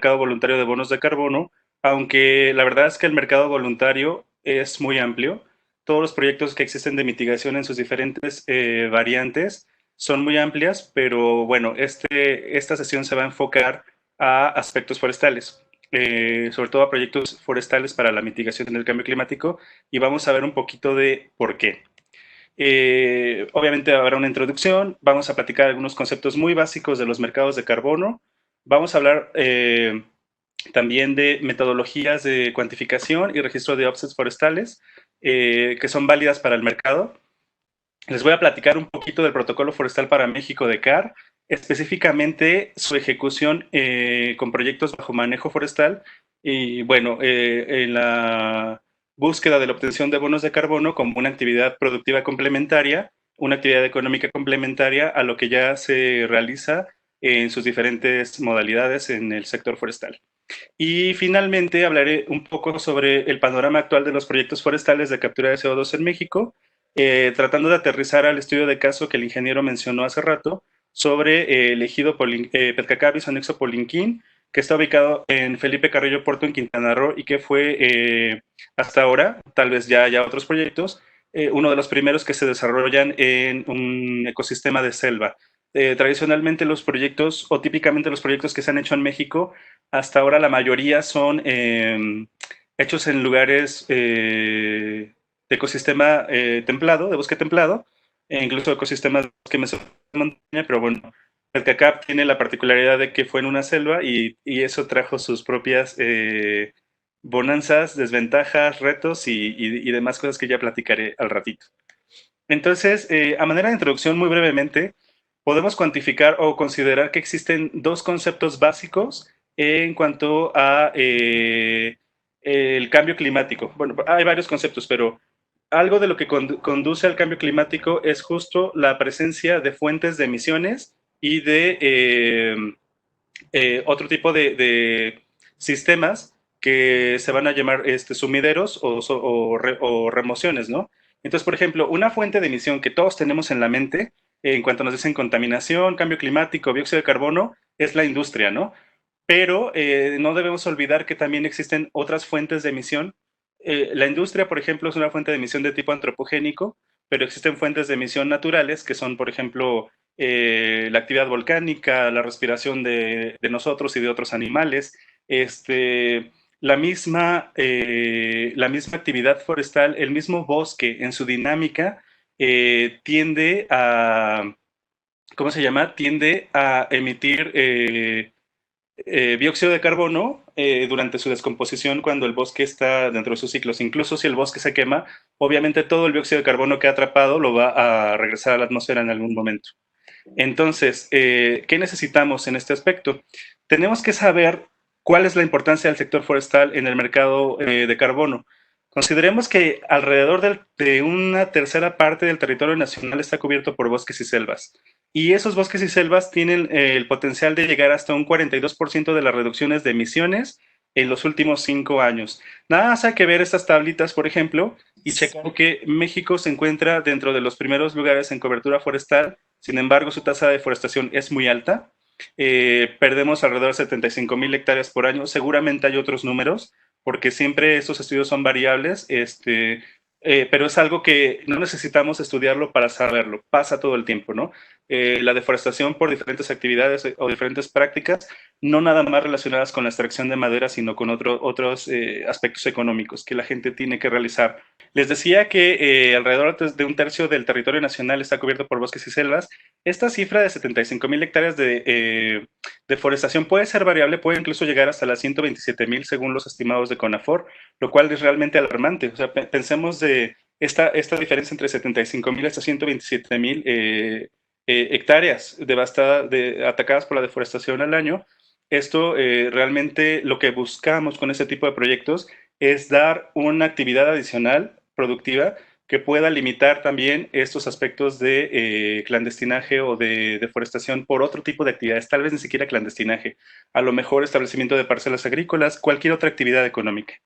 mercado voluntario de bonos de carbono, aunque la verdad es que el mercado voluntario es muy amplio. Todos los proyectos que existen de mitigación en sus diferentes variantes son muy amplias, pero bueno, esta sesión se va a enfocar a aspectos forestales, sobre todo a proyectos forestales para la mitigación del cambio climático, y vamos a ver un poquito de por qué. Obviamente habrá una introducción, vamos a platicar algunos conceptos muy básicos de los mercados de carbono, vamos a hablar también de metodologías de cuantificación y registro de offsets forestales que son válidas para el mercado. Les voy a platicar un poquito del protocolo forestal para México de CAR, específicamente su ejecución con proyectos bajo manejo forestal y bueno, en la búsqueda de la obtención de bonos de carbono como una actividad productiva complementaria, una actividad económica complementaria a lo que ya se realiza en sus diferentes modalidades en el sector forestal. Y finalmente hablaré un poco sobre el panorama actual de los proyectos forestales de captura de CO2 en México, tratando de aterrizar al estudio de caso que el ingeniero mencionó hace rato sobre el ejido Petcacabis anexo Polinquín, que está ubicado en Felipe Carrillo Puerto en Quintana Roo y que fue hasta ahora, tal vez ya haya otros proyectos, uno de los primeros que se desarrollan en un ecosistema de selva. Tradicionalmente los proyectos, o típicamente los proyectos que se han hecho en México, hasta ahora la mayoría son hechos en lugares de ecosistema templado, de bosque templado, e incluso ecosistemas de bosque mesomontaña, pero bueno, el CACAP tiene la particularidad de que fue en una selva y eso trajo sus propias bonanzas, desventajas, retos y demás cosas que ya platicaré al ratito. Entonces, a manera de introducción, muy brevemente, podemos cuantificar o considerar que existen dos conceptos básicos en cuanto a el cambio climático. Bueno, hay varios conceptos, pero algo de lo que conduce al cambio climático es justo la presencia de fuentes de emisiones y de otro tipo de sistemas que se van a llamar sumideros o remociones, ¿no? Entonces, por ejemplo, una fuente de emisión que todos tenemos en la mente, en cuanto nos dicen contaminación, cambio climático, dióxido de carbono, es la industria, ¿no? Pero no debemos olvidar que también existen otras fuentes de emisión. La industria, por ejemplo, es una fuente de emisión de tipo antropogénico, pero existen fuentes de emisión naturales que son, por ejemplo, la actividad volcánica, la respiración de nosotros y de otros animales, la misma actividad forestal, el mismo bosque en su dinámica tiende a, ¿cómo se llama? Tiende a emitir dióxido de carbono durante su descomposición cuando el bosque está dentro de sus ciclos. Incluso si el bosque se quema, obviamente todo el dióxido de carbono que ha atrapado lo va a regresar a la atmósfera en algún momento. Entonces, ¿qué necesitamos en este aspecto? Tenemos que saber cuál es la importancia del sector forestal en el mercado de carbono. Consideremos que alrededor de una tercera parte del territorio nacional está cubierto por bosques y selvas. Y esos bosques y selvas tienen el potencial de llegar hasta un 42% de las reducciones de emisiones en los últimos 5 años. Nada más hay que ver estas tablitas, por ejemplo, y checar que México se encuentra dentro de los primeros lugares en cobertura forestal. Sin embargo, su tasa de deforestación es muy alta. Perdemos alrededor de 75,000 hectáreas por año. Seguramente hay otros números, porque siempre estos estudios son variables, pero es algo que no necesitamos estudiarlo para saberlo. Pasa todo el tiempo, ¿no? La deforestación por diferentes actividades o diferentes prácticas, no nada más relacionadas con la extracción de madera, sino con otros aspectos económicos que la gente tiene que realizar. Les decía que alrededor de un tercio del territorio nacional está cubierto por bosques y selvas. Esta cifra de 75,000 hectáreas de deforestación puede ser variable, puede incluso llegar hasta las 127,000 según los estimados de CONAFOR, lo cual es realmente alarmante. O sea, pensemos de esta diferencia entre 75,000 hasta 127,000 hectáreas atacadas por la deforestación al año. Esto realmente lo que buscamos con este tipo de proyectos es dar una actividad adicional productiva que pueda limitar también estos aspectos de clandestinaje o de deforestación por otro tipo de actividades, tal vez ni siquiera clandestinaje, a lo mejor establecimiento de parcelas agrícolas, cualquier otra actividad económica.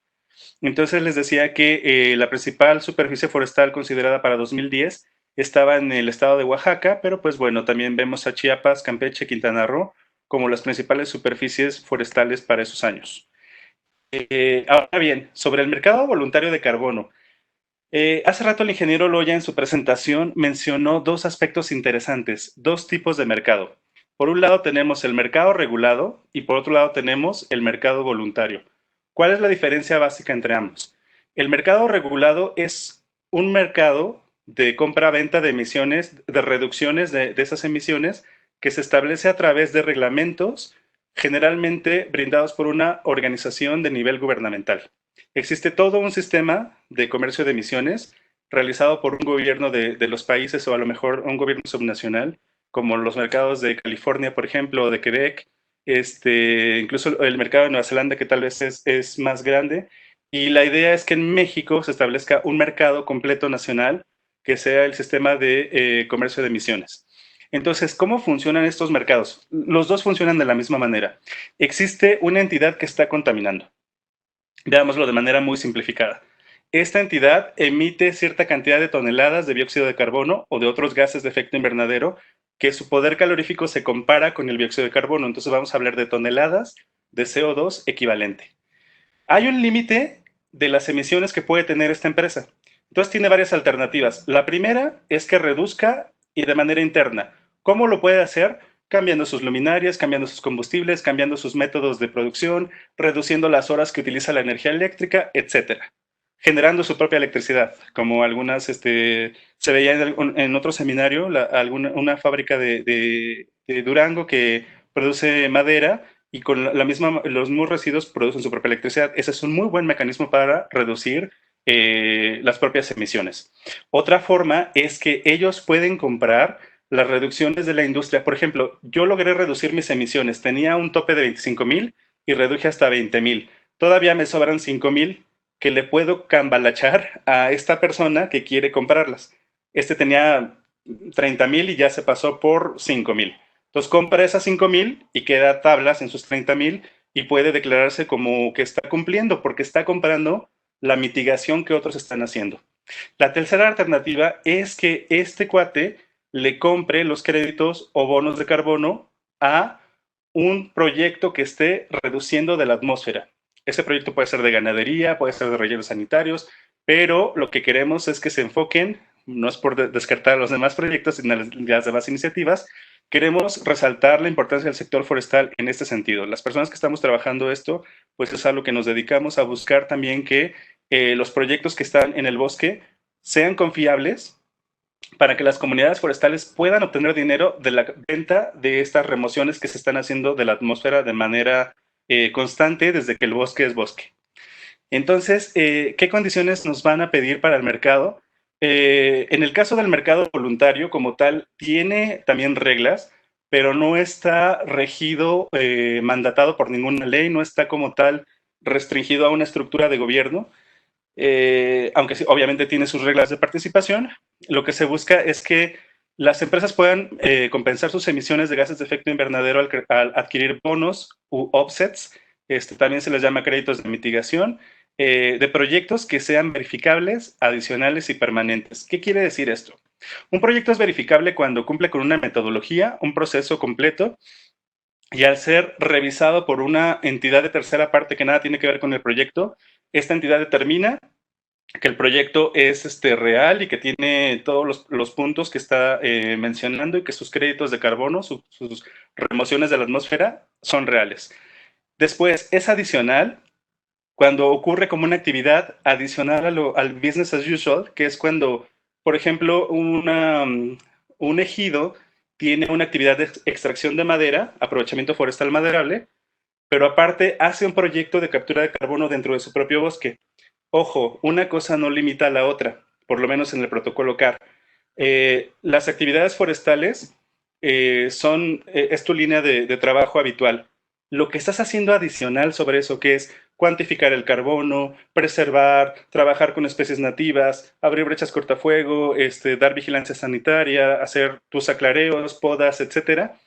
Entonces les decía que la principal superficie forestal considerada para 2010 estaba en el estado de Oaxaca, pero pues bueno, también vemos a Chiapas, Campeche, Quintana Roo, como las principales superficies forestales para esos años. Ahora bien, sobre el mercado voluntario de carbono, hace rato el ingeniero Loya en su presentación mencionó dos aspectos interesantes, dos tipos de mercado. Por un lado tenemos el mercado regulado y por otro lado tenemos el mercado voluntario. ¿Cuál es la diferencia básica entre ambos? El mercado regulado es un mercado de compra-venta de emisiones, de reducciones de esas emisiones que se establece a través de reglamentos generalmente brindados por una organización de nivel gubernamental. Existe todo un sistema de comercio de emisiones realizado por un gobierno de los países o a lo mejor un gobierno subnacional, como los mercados de California, por ejemplo, o de Quebec, incluso el mercado de Nueva Zelanda, que tal vez es más grande. Y la idea es que en México se establezca un mercado completo nacional que sea el sistema de comercio de emisiones. Entonces, ¿cómo funcionan estos mercados? Los dos funcionan de la misma manera. Existe una entidad que está contaminando. Veámoslo de manera muy simplificada. Esta entidad emite cierta cantidad de toneladas de dióxido de carbono o de otros gases de efecto invernadero que su poder calorífico se compara con el dióxido de carbono. Entonces vamos a hablar de toneladas de CO2 equivalente. Hay un límite de las emisiones que puede tener esta empresa. Entonces tiene varias alternativas. La primera es que reduzca y de manera interna. ¿Cómo lo puede hacer? Cambiando sus luminarias, cambiando sus combustibles, cambiando sus métodos de producción, reduciendo las horas que utiliza la energía eléctrica, etcétera. Generando su propia electricidad, como algunas, se veía en otro seminario, una fábrica de Durango que produce madera y con los mismos residuos producen su propia electricidad. Ese es un muy buen mecanismo para reducir las propias emisiones. Otra forma es que ellos pueden comprar las reducciones de la industria. Por ejemplo, yo logré reducir mis emisiones. Tenía un tope de 25,000 y reduje hasta 20,000. Todavía me sobran 5,000 que le puedo cambalachar a esta persona que quiere comprarlas. Tenía 30,000 y ya se pasó por 5,000. Entonces compra esas 5,000 y queda tablas en sus 30,000 y puede declararse como que está cumpliendo porque está comprando la mitigación que otros están haciendo. La tercera alternativa es que este cuate le compre los créditos o bonos de carbono a un proyecto que esté reduciendo de la atmósfera. Ese proyecto puede ser de ganadería, puede ser de rellenos sanitarios, pero lo que queremos es que se enfoquen, no es por descartar los demás proyectos, sino las demás iniciativas. Queremos resaltar la importancia del sector forestal en este sentido. Las personas que estamos trabajando esto, pues es a lo que nos dedicamos a buscar también que los proyectos que están en el bosque sean confiables para que las comunidades forestales puedan obtener dinero de la venta de estas remociones que se están haciendo de la atmósfera de manera constante desde que el bosque es bosque. Entonces, ¿qué condiciones nos van a pedir para el mercado? En el caso del mercado voluntario como tal, tiene también reglas, pero no está regido, mandatado por ninguna ley, no está como tal restringido a una estructura de gobierno. Aunque sí, obviamente tiene sus reglas de participación, lo que se busca es que las empresas puedan compensar sus emisiones de gases de efecto invernadero al adquirir bonos u offsets, también se les llama créditos de mitigación, de proyectos que sean verificables, adicionales y permanentes. ¿Qué quiere decir esto? Un proyecto es verificable cuando cumple con una metodología, un proceso completo, y al ser revisado por una entidad de tercera parte que nada tiene que ver con el proyecto, esta entidad determina que el proyecto es real y que tiene todos los puntos que está mencionando y que sus créditos de carbono, sus remociones de la atmósfera son reales. Después, es adicional cuando ocurre como una actividad adicional al business as usual, que es cuando, por ejemplo, un ejido tiene una actividad de extracción de madera, aprovechamiento forestal maderable, pero aparte hace un proyecto de captura de carbono dentro de su propio bosque. Ojo, una cosa no limita a la otra, por lo menos en el protocolo CAR. Las actividades forestales es tu línea de trabajo habitual. Lo que estás haciendo adicional sobre eso, que es cuantificar el carbono, preservar, trabajar con especies nativas, abrir brechas cortafuego, dar vigilancia sanitaria, hacer tus aclareos, podas, etcétera.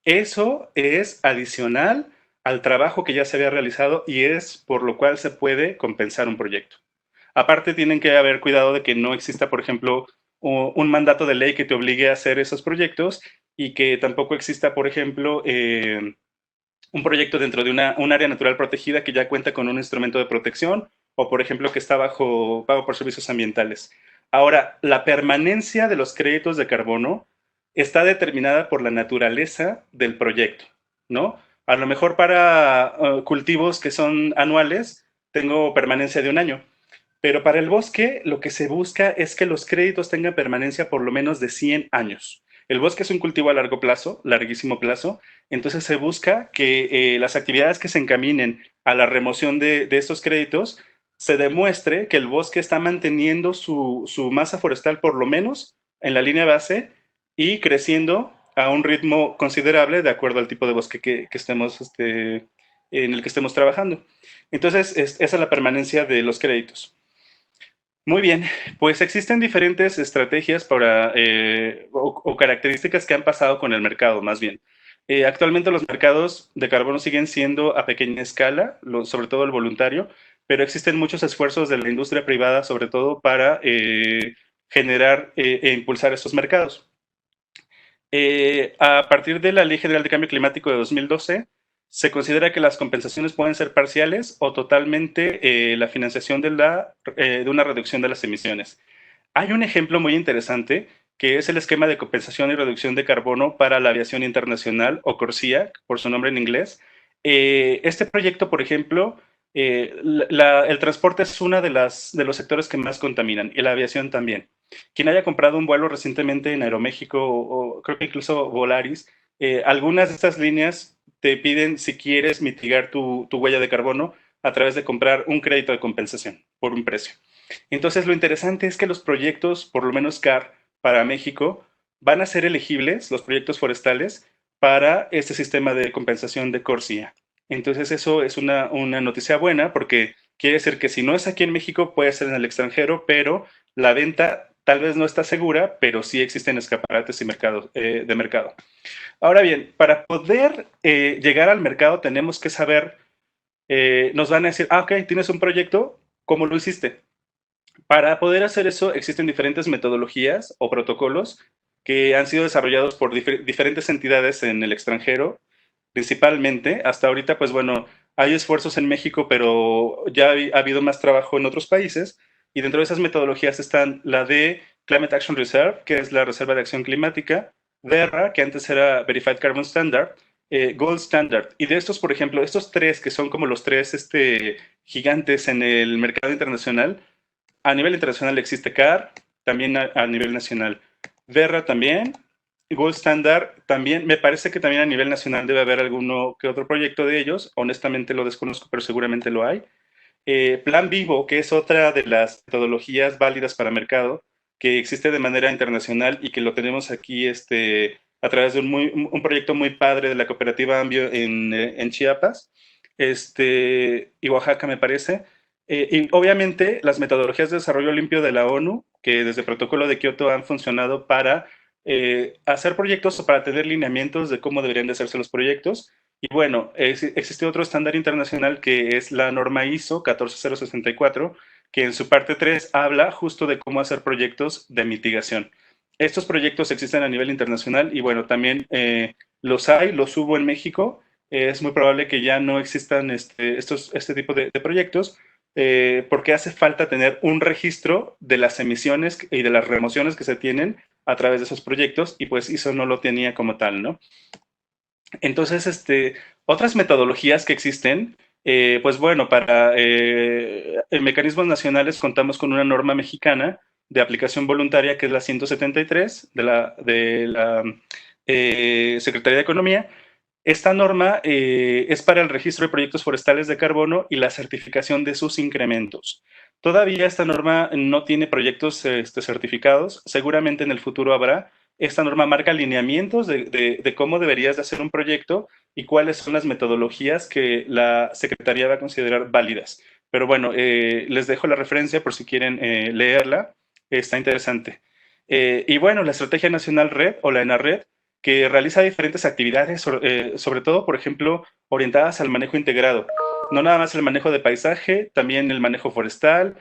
Eso es adicional al trabajo que ya se había realizado y es por lo cual se puede compensar un proyecto. Aparte, tienen que haber cuidado de que no exista, por ejemplo, un mandato de ley que te obligue a hacer esos proyectos y que tampoco exista, por ejemplo, un proyecto dentro de un área natural protegida que ya cuenta con un instrumento de protección o, por ejemplo, que está bajo pago por servicios ambientales. Ahora, la permanencia de los créditos de carbono está determinada por la naturaleza del proyecto, ¿no? A lo mejor para cultivos que son anuales, tengo permanencia de un año, pero para el bosque lo que se busca es que los créditos tengan permanencia por lo menos de 100 años. El bosque es un cultivo a largo plazo, larguísimo plazo, entonces se busca que las actividades que se encaminen a la remoción de estos créditos se demuestre que el bosque está manteniendo su masa forestal por lo menos en la línea base y creciendo a un ritmo considerable de acuerdo al tipo de bosque que estemos, en el que estemos trabajando. Entonces, esa es la permanencia de los créditos. Muy bien, pues existen diferentes estrategias para, o características que han pasado con el mercado, más bien. Actualmente los mercados de carbono siguen siendo a pequeña escala, sobre todo el voluntario, pero existen muchos esfuerzos de la industria privada, sobre todo para generar e impulsar estos mercados. A partir de la Ley General de Cambio Climático de 2012, se considera que las compensaciones pueden ser parciales o totalmente la financiación de una reducción de las emisiones. Hay un ejemplo muy interesante que es el esquema de compensación y reducción de carbono para la aviación internacional, o CORSIA, por su nombre en inglés. Este proyecto, por ejemplo, el transporte es uno de los sectores que más contaminan y la aviación también. Quien haya comprado un vuelo recientemente en Aeroméxico o creo que incluso Volaris, algunas de estas líneas te piden si quieres mitigar tu huella de carbono a través de comprar un crédito de compensación por un precio. Entonces, lo interesante es que los proyectos, por lo menos CAR para México, van a ser elegibles, los proyectos forestales, para este sistema de compensación de CORSIA. Entonces, eso es una noticia buena porque quiere decir que si no es aquí en México, puede ser en el extranjero, pero la venta tal vez no está segura, pero sí existen escaparates y de mercado. Ahora bien, para poder llegar al mercado tenemos que saber, nos van a decir, ok, tienes un proyecto, ¿cómo lo hiciste? Para poder hacer eso existen diferentes metodologías o protocolos que han sido desarrollados por diferentes entidades en el extranjero, principalmente. Hasta ahorita, pues bueno, hay esfuerzos en México, pero ya ha habido más trabajo en otros países. Y dentro de esas metodologías están la de Climate Action Reserve, que es la Reserva de Acción Climática, Verra, que antes era Verified Carbon Standard, Gold Standard. Y de estos, por ejemplo, estos tres, que son como los tres gigantes en el mercado internacional, a nivel internacional existe CAR, también a nivel nacional. Verra también, Gold Standard también, me parece que también a nivel nacional debe haber alguno que otro proyecto de ellos, honestamente lo desconozco, pero seguramente lo hay. Plan Vivo, que es otra de las metodologías válidas para mercado, que existe de manera internacional y que lo tenemos aquí a través de un proyecto muy padre de la cooperativa Ambio en Chiapas y Oaxaca, me parece. Y obviamente las metodologías de desarrollo limpio de la ONU, que desde el protocolo de Kioto han funcionado para hacer proyectos o para tener lineamientos de cómo deberían de hacerse los proyectos. Y bueno, existe otro estándar internacional que es la norma ISO 14064, que en su parte 3 habla justo de cómo hacer proyectos de mitigación. Estos proyectos existen a nivel internacional y bueno, también los hubo en México. Es muy probable que ya no existan este tipo de proyectos, porque hace falta tener un registro de las emisiones y de las remociones que se tienen a través de esos proyectos y pues ISO no lo tenía como tal, ¿no? Entonces, otras metodologías que existen, pues bueno, para mecanismos nacionales contamos con una norma mexicana de aplicación voluntaria que es la 173 de la Secretaría de Economía. Esta norma es para el registro de proyectos forestales de carbono y la certificación de sus incrementos. Todavía esta norma no tiene proyectos certificados, seguramente en el futuro habrá. Esta norma marca lineamientos de cómo deberías de hacer un proyecto y cuáles son las metodologías que la Secretaría va a considerar válidas. Pero bueno, les dejo la referencia por si quieren leerla, está interesante. Y bueno, la Estrategia Nacional Red o la ENARRED, que realiza diferentes actividades, sobre todo, por ejemplo, orientadas al manejo integrado. No nada más el manejo de paisaje, también el manejo forestal,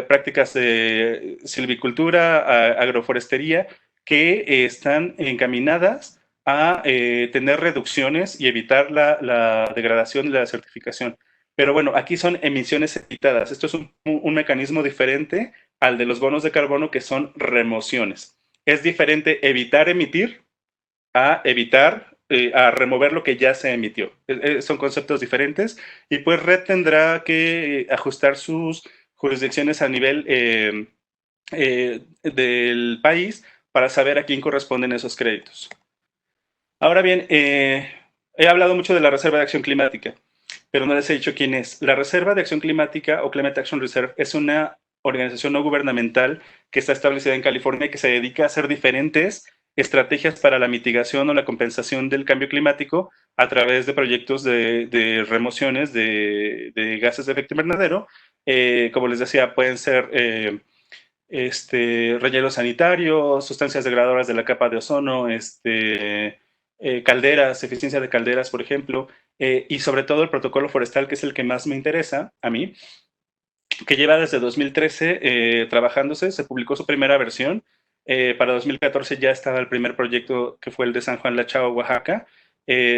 prácticas de silvicultura, agroforestería, que están encaminadas a tener reducciones y evitar la degradación y la desertificación. Pero bueno, aquí son emisiones evitadas. Esto es un mecanismo diferente al de los bonos de carbono, que son remociones. Es diferente evitar emitir a evitar, a remover lo que ya se emitió. Son conceptos diferentes y pues Red tendrá que ajustar sus jurisdicciones a nivel del país para saber a quién corresponden esos créditos. Ahora bien, he hablado mucho de la Reserva de Acción Climática, pero no les he dicho quién es. La Reserva de Acción Climática o Climate Action Reserve es una organización no gubernamental que está establecida en California y que se dedica a hacer diferentes estrategias para la mitigación o la compensación del cambio climático a través de proyectos de remociones de gases de efecto invernadero. Como les decía, pueden ser relleno sanitario, sustancias degradadoras de la capa de ozono, calderas, eficiencia de calderas, por ejemplo, y sobre todo el protocolo forestal, que es el que más me interesa a mí, que lleva desde 2013 trabajándose, se publicó su primera versión, para 2014 ya estaba el primer proyecto, que fue el de San Juan La Chao, Oaxaca.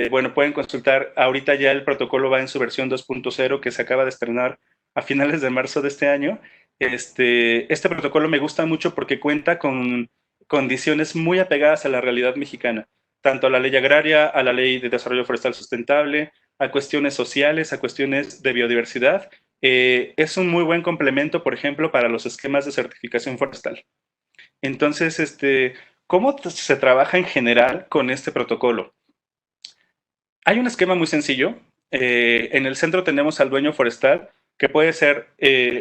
Bueno, pueden consultar, ahorita ya el protocolo va en su versión 2.0, que se acaba de estrenar a finales de marzo de este año. Este protocolo me gusta mucho porque cuenta con condiciones muy apegadas a la realidad mexicana, tanto a la ley agraria, a la ley de desarrollo forestal sustentable, a cuestiones sociales, a cuestiones de biodiversidad. Es un muy buen complemento, por ejemplo, para los esquemas de certificación forestal. Entonces, ¿cómo se trabaja en general con este protocolo? Hay un esquema muy sencillo. En el centro tenemos al dueño forestal, que puede ser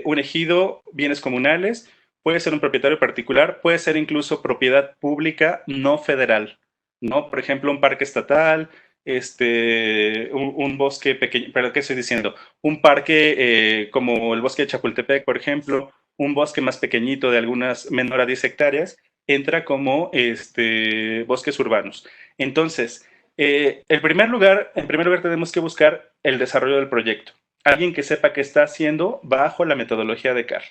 un ejido, bienes comunales, puede ser un propietario particular, puede ser incluso propiedad pública no federal, ¿no? Por ejemplo, un parque estatal, un bosque pequeño, ¿pero qué estoy diciendo? Un parque como el bosque de Chapultepec, por ejemplo, un bosque más pequeñito de algunas menor a 10 hectáreas, entra como bosques urbanos. Entonces, en primer lugar tenemos que buscar el desarrollo del proyecto. Alguien que sepa qué está haciendo bajo la metodología de CAR.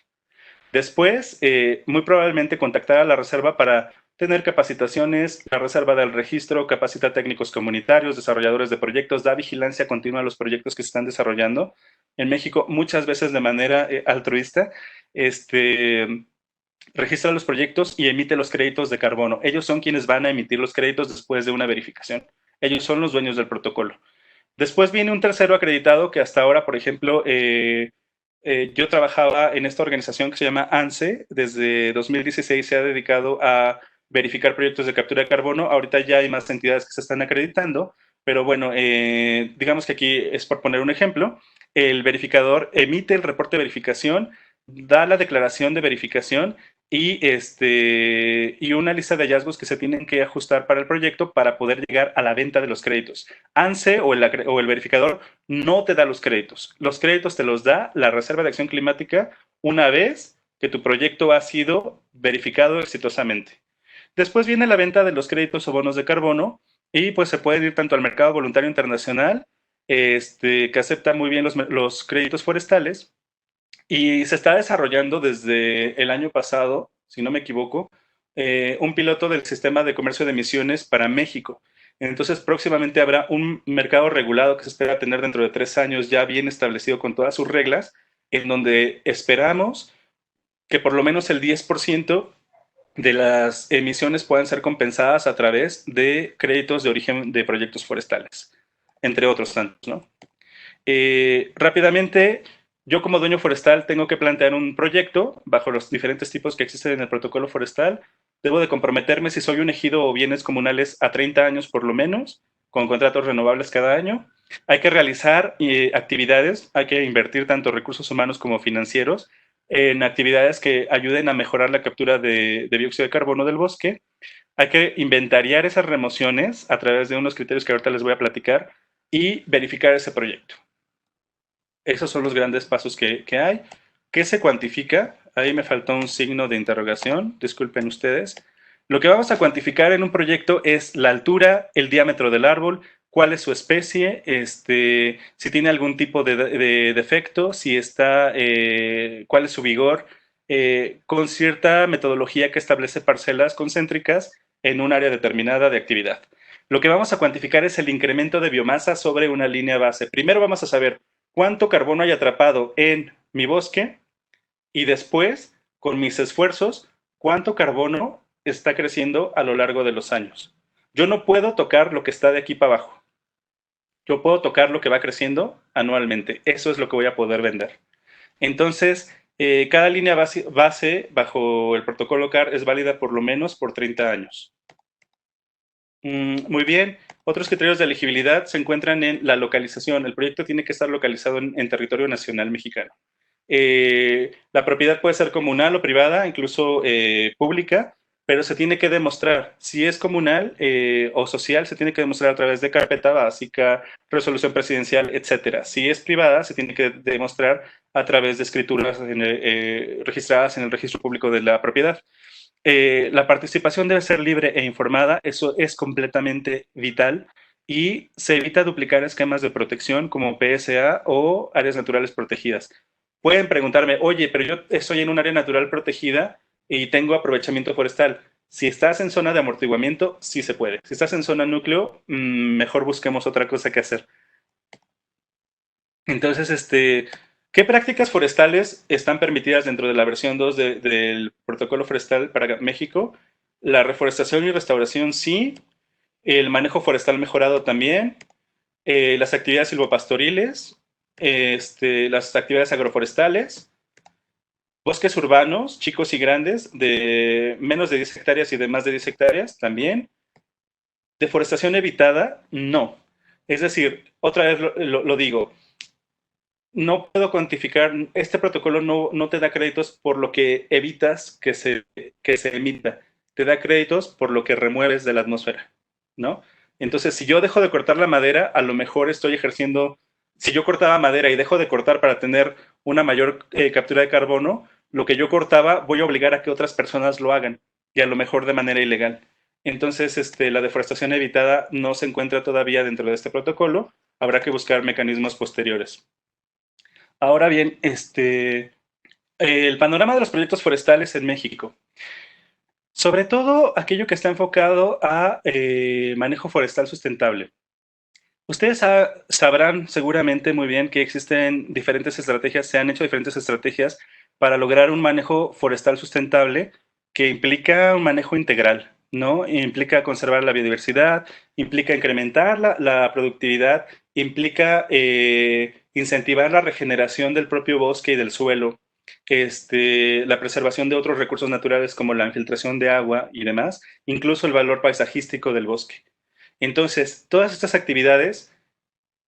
Después, muy probablemente contactar a la reserva para tener capacitaciones. La reserva del registro capacita técnicos comunitarios, desarrolladores de proyectos, da vigilancia continua a los proyectos que se están desarrollando. En México, muchas veces de manera altruista, registra los proyectos y emite los créditos de carbono. Ellos son quienes van a emitir los créditos después de una verificación. Ellos son los dueños del protocolo. Después viene un tercero acreditado que hasta ahora, por ejemplo, yo trabajaba en esta organización que se llama ANSE. Desde 2016 se ha dedicado a verificar proyectos de captura de carbono. Ahorita ya hay más entidades que se están acreditando, pero bueno, digamos que aquí es por poner un ejemplo. El verificador emite el reporte de verificación, da la declaración de verificación y una lista de hallazgos que se tienen que ajustar para el proyecto para poder llegar a la venta de los créditos. ANSE o el verificador no te da los créditos. Los créditos te los da la Reserva de Acción Climática una vez que tu proyecto ha sido verificado exitosamente. Después viene la venta de los créditos o bonos de carbono y pues se pueden ir tanto al mercado voluntario internacional, que acepta muy bien los créditos forestales, y se está desarrollando desde el año pasado, si no me equivoco, un piloto del sistema de comercio de emisiones para México. Entonces, próximamente habrá un mercado regulado que se espera tener dentro de 3 años, ya bien establecido con todas sus reglas, en donde esperamos que por lo menos el 10% de las emisiones puedan ser compensadas a través de créditos de origen de proyectos forestales, entre otros tantos, ¿no? Rápidamente, yo como dueño forestal tengo que plantear un proyecto bajo los diferentes tipos que existen en el protocolo forestal. Debo de comprometerme, si soy un ejido o bienes comunales, a 30 años por lo menos, con contratos renovables cada año. Hay que realizar actividades, hay que invertir tanto recursos humanos como financieros en actividades que ayuden a mejorar la captura de dióxido de carbono del bosque. Hay que inventariar esas remociones a través de unos criterios que ahorita les voy a platicar y verificar ese proyecto. Esos son los grandes pasos que hay. ¿Qué se cuantifica? Ahí me faltó un signo de interrogación, disculpen ustedes. Lo que vamos a cuantificar en un proyecto es la altura, el diámetro del árbol, cuál es su especie, si tiene algún tipo de defecto, si está, cuál es su vigor, con cierta metodología que establece parcelas concéntricas en un área determinada de actividad. Lo que vamos a cuantificar es el incremento de biomasa sobre una línea base. Primero vamos a saber cuánto carbono hay atrapado en mi bosque y después, con mis esfuerzos, cuánto carbono está creciendo a lo largo de los años. Yo no puedo tocar lo que está de aquí para abajo. Yo puedo tocar lo que va creciendo anualmente. Eso es lo que voy a poder vender. Entonces, cada línea base bajo el protocolo CAR es válida por lo menos por 30 años. Muy bien. Otros criterios de elegibilidad se encuentran en la localización. El proyecto tiene que estar localizado en territorio nacional mexicano. La propiedad puede ser comunal o privada, incluso pública, pero se tiene que demostrar. Si es comunal o social, se tiene que demostrar a través de carpeta básica, resolución presidencial, etcétera. Si es privada, se tiene que demostrar a través de escrituras registradas en el registro público de la propiedad. La participación debe ser libre e informada, eso es completamente vital, y se evita duplicar esquemas de protección como PSA o áreas naturales protegidas. Pueden preguntarme, oye, pero yo estoy en un área natural protegida y tengo aprovechamiento forestal. Si estás en zona de amortiguamiento, sí se puede. Si estás en zona núcleo, mejor busquemos otra cosa que hacer. Entonces, ¿qué prácticas forestales están permitidas dentro de la versión 2 del protocolo forestal para México? La reforestación y restauración sí, el manejo forestal mejorado también, las actividades silvopastoriles, las actividades agroforestales, bosques urbanos, chicos y grandes, de menos de 10 hectáreas y de más de 10 hectáreas también. Deforestación evitada, no. Es decir, otra vez lo digo, no puedo cuantificar, este protocolo no te da créditos por lo que evitas que se emita, te da créditos por lo que remueves de la atmósfera, ¿no? Entonces, si yo dejo de cortar la madera, a lo mejor estoy ejerciendo, si yo cortaba madera y dejo de cortar para tener una mayor captura de carbono, lo que yo cortaba voy a obligar a que otras personas lo hagan, y a lo mejor de manera ilegal. Entonces, la deforestación evitada no se encuentra todavía dentro de este protocolo, habrá que buscar mecanismos posteriores. Ahora bien, el panorama de los proyectos forestales en México. Sobre todo aquello que está enfocado a manejo forestal sustentable. Ustedes sabrán seguramente muy bien que existen diferentes estrategias, se han hecho diferentes estrategias para lograr un manejo forestal sustentable que implica un manejo integral, ¿no? Implica conservar la biodiversidad, implica incrementar la productividad, implica incentivar la regeneración del propio bosque y del suelo, la preservación de otros recursos naturales como la infiltración de agua y demás, incluso el valor paisajístico del bosque. Entonces, todas estas actividades,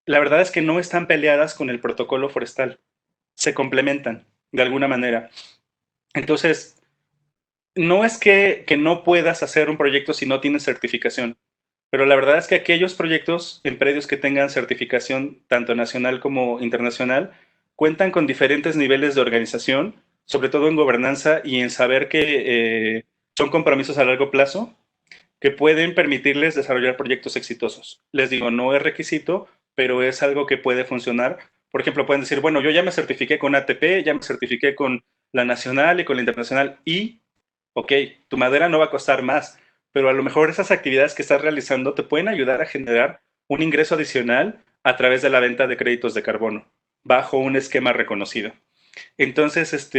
la verdad es que no están peleadas con el protocolo forestal, se complementan de alguna manera. Entonces, no es que no puedas hacer un proyecto si no tienes certificación, pero la verdad es que aquellos proyectos en predios que tengan certificación tanto nacional como internacional cuentan con diferentes niveles de organización, sobre todo en gobernanza y en saber que son compromisos a largo plazo que pueden permitirles desarrollar proyectos exitosos. Les digo, no es requisito, pero es algo que puede funcionar. Por ejemplo, pueden decir, bueno, yo ya me certifiqué con ATP, ya me certifiqué con la nacional y con la internacional y, ok, tu madera no va a costar más, pero a lo mejor esas actividades que estás realizando te pueden ayudar a generar un ingreso adicional a través de la venta de créditos de carbono, bajo un esquema reconocido. Entonces,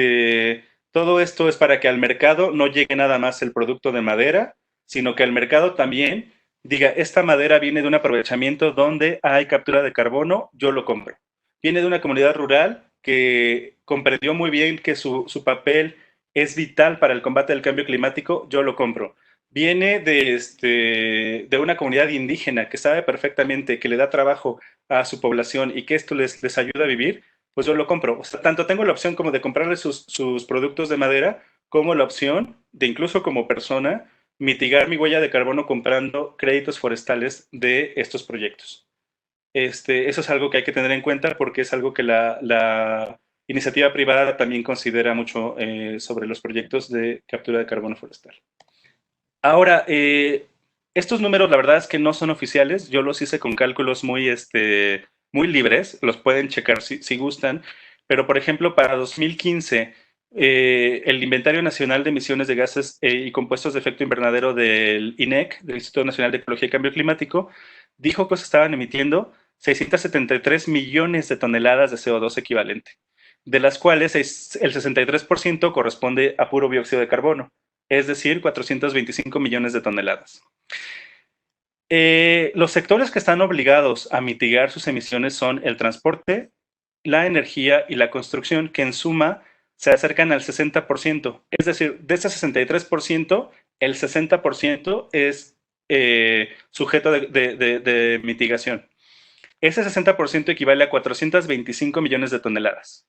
todo esto es para que al mercado no llegue nada más el producto de madera, sino que al mercado también diga, esta madera viene de un aprovechamiento donde hay captura de carbono, yo lo compro. Viene de una comunidad rural que comprendió muy bien que su papel es vital para el combate del cambio climático, yo lo compro. Viene de una comunidad indígena que sabe perfectamente que le da trabajo a su población y que esto les ayuda a vivir, pues yo lo compro. O sea, tanto tengo la opción como de comprarle sus productos de madera, como la opción de incluso como persona mitigar mi huella de carbono comprando créditos forestales de estos proyectos. Eso es algo que hay que tener en cuenta porque es algo que la iniciativa privada también considera mucho sobre los proyectos de captura de carbono forestal. Ahora, estos números la verdad es que no son oficiales, yo los hice con cálculos muy libres, los pueden checar si gustan, pero por ejemplo para 2015 el Inventario Nacional de Emisiones de Gases y Compuestos de Efecto Invernadero del INEC, del Instituto Nacional de Ecología y Cambio Climático, dijo que se estaban emitiendo 673 millones de toneladas de CO2 equivalente, de las cuales el 63% corresponde a puro dióxido de carbono, es decir, 425 millones de toneladas. Los sectores que están obligados a mitigar sus emisiones son el transporte, la energía y la construcción, que en suma se acercan al 60%. Es decir, de ese 63%, el 60% es sujeto de mitigación. Ese 60% equivale a 425 millones de toneladas,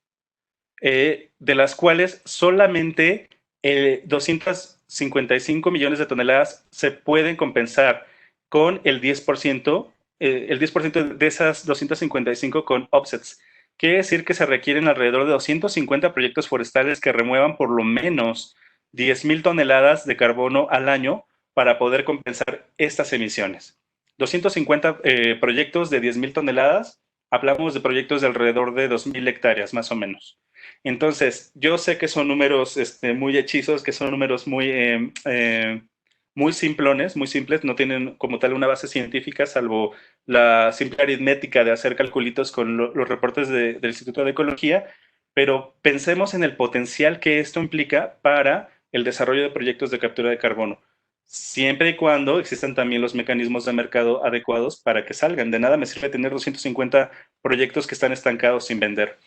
de las cuales solamente 255 millones de toneladas se pueden compensar con el 10% de esas 255 con offsets. Quiere decir que se requieren alrededor de 250 proyectos forestales que remuevan por lo menos 10,000 toneladas de carbono al año para poder compensar estas emisiones. 250 proyectos de 10,000 toneladas, hablamos de proyectos de alrededor de 2,000 hectáreas más o menos. Entonces, yo sé que son números muy hechizos, que son números muy simplones, muy simples, no tienen como tal una base científica, salvo la simple aritmética de hacer calculitos con los reportes del Instituto de Ecología, pero pensemos en el potencial que esto implica para el desarrollo de proyectos de captura de carbono, siempre y cuando existan también los mecanismos de mercado adecuados para que salgan. De nada me sirve tener 250 proyectos que están estancados sin vender.